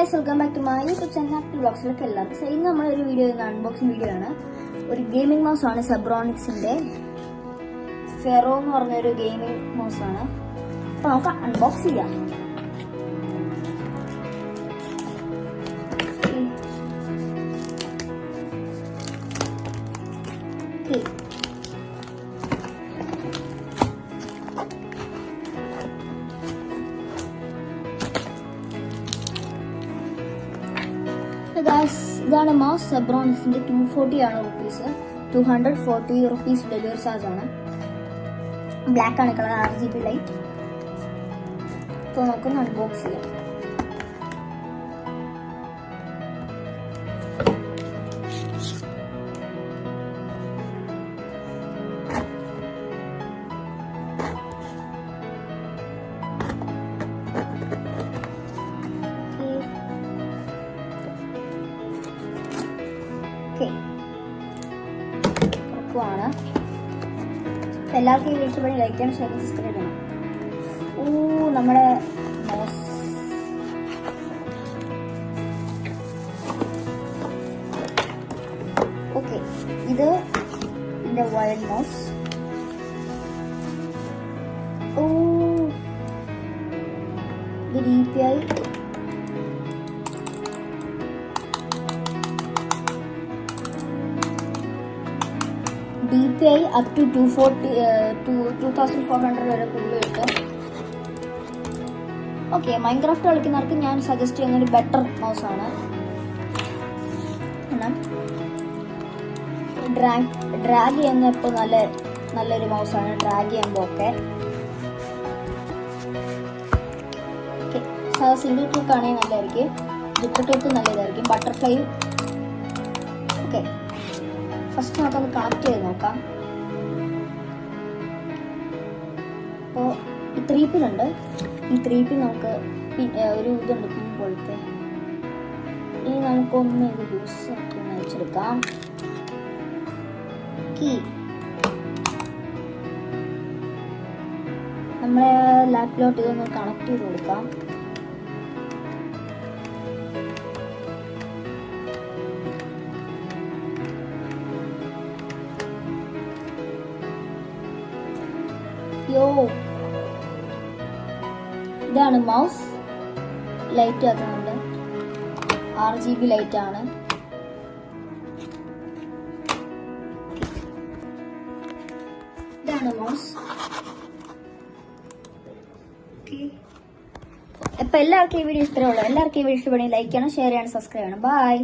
Guys, welcome back to my YouTube channel വ്ളോഗ്സിലേക്ക് എല്ലാവർക്കും. ഇന്ന് നമ്മളൊരു വീഡിയോ അൺബോക്സിംഗ് വീഡിയോ ആണ്. ഒരു ഗെയിമിംഗ് മൗസ് ആണ്, സെബ്രോണിക്സിന്റെ ഫെറോ എന്ന് പറഞ്ഞൊരു ഗെയിമിംഗ് മൗസ് ആണ്. അപ്പൊ നമുക്ക് അൺബോക്സ് ചെയ്യാം. ഇതാണ് മൗസ്. സെബ്രോണിക്സിന്റെ 240 ആണ് റുപ്പീസ്. 240 റുപ്പീസ് ഡെലിവറി ചാർജ് ആണ്. ബ്ലാക്ക് ആണ് കളർ, RGB ലൈറ്റ്. അപ്പോൾ നമുക്കൊന്ന് അൺബോക്സ് ചെയ്യാം. ആണ് എല്ലാവർക്കും ഈ വീഡിയോ ഇഷ്ടപ്പെട്ട് ലൈക്ക് ചെയ്യാൻ, ഷെയർ, സബ്സ്ക്രൈബ് ചെയ്യണം. നമ്മുടെ മൗസ് ഓക്കെ. ഇത് ഇതിന്റെ വയർഡ് മൗസ്. ഇത് DPI അപ് ടു 2400 വരെ കൂടുതൽ കിട്ടും. ഓക്കെ, മൈൻക്രാഫ്റ്റ് കളിക്കുന്നവർക്ക് ഞാൻ സജസ്റ്റ് ചെയ്യുന്ന ഒരു ബെറ്റർ മൗസ് ആണ്. ഡ്രാഗ് ചെയ്യുന്നപ്പോൾ നല്ലൊരു മൗസാണ്. ഡ്രാഗ് ചെയ്യുമ്പോൾ ഒക്കെ സിംഗിൾ ക്ലിക്ക് ആണെങ്കിൽ നല്ലതായിരിക്കും. ഡ്രിപ്പിൾ ക്ലിക്ക് നല്ലതായിരിക്കും. ബട്ടർഫ്ലൈ. ഓക്കെ, ഫസ്റ്റ് നമുക്കൊന്ന് കണക്ട് ചെയ്ത് നോക്കാം. അപ്പോൾ ഈ 3 പിൻ ഉണ്ട്. ഈ 3 പിൻ നമുക്ക് ഒരു ഇതുണ്ട്, പിൻ പോലത്തെ. ഇനി നമുക്കൊന്ന് ഇത് ലൂസ് ആക്കി അയച്ചെടുക്കാം. കീ നമ്മളെ ലാപ്പിലോട്ട് ഇതൊന്ന് കണക്ട് ചെയ്ത് കൊടുക്കാം. ഇതാണ് മൗസ്. ലൈറ്റ് ആക്കുന്നുണ്ട്. RGB ലൈറ്റ് ആണ്. ഇതാണ് മൗസ്. അപ്പൊ എല്ലാവർക്കും ഈ വീഡിയോ ഇഷ്ടമുള്ളൂ. എല്ലാവർക്കും ഈ വീഡിയോ ഇഷ്ടപ്പെടുകയും ലൈക്ക് ചെയ്യണം, ഷെയർ ചെയ്യണം, സബ്സ്ക്രൈബ് ചെയ്യണം. ബൈ.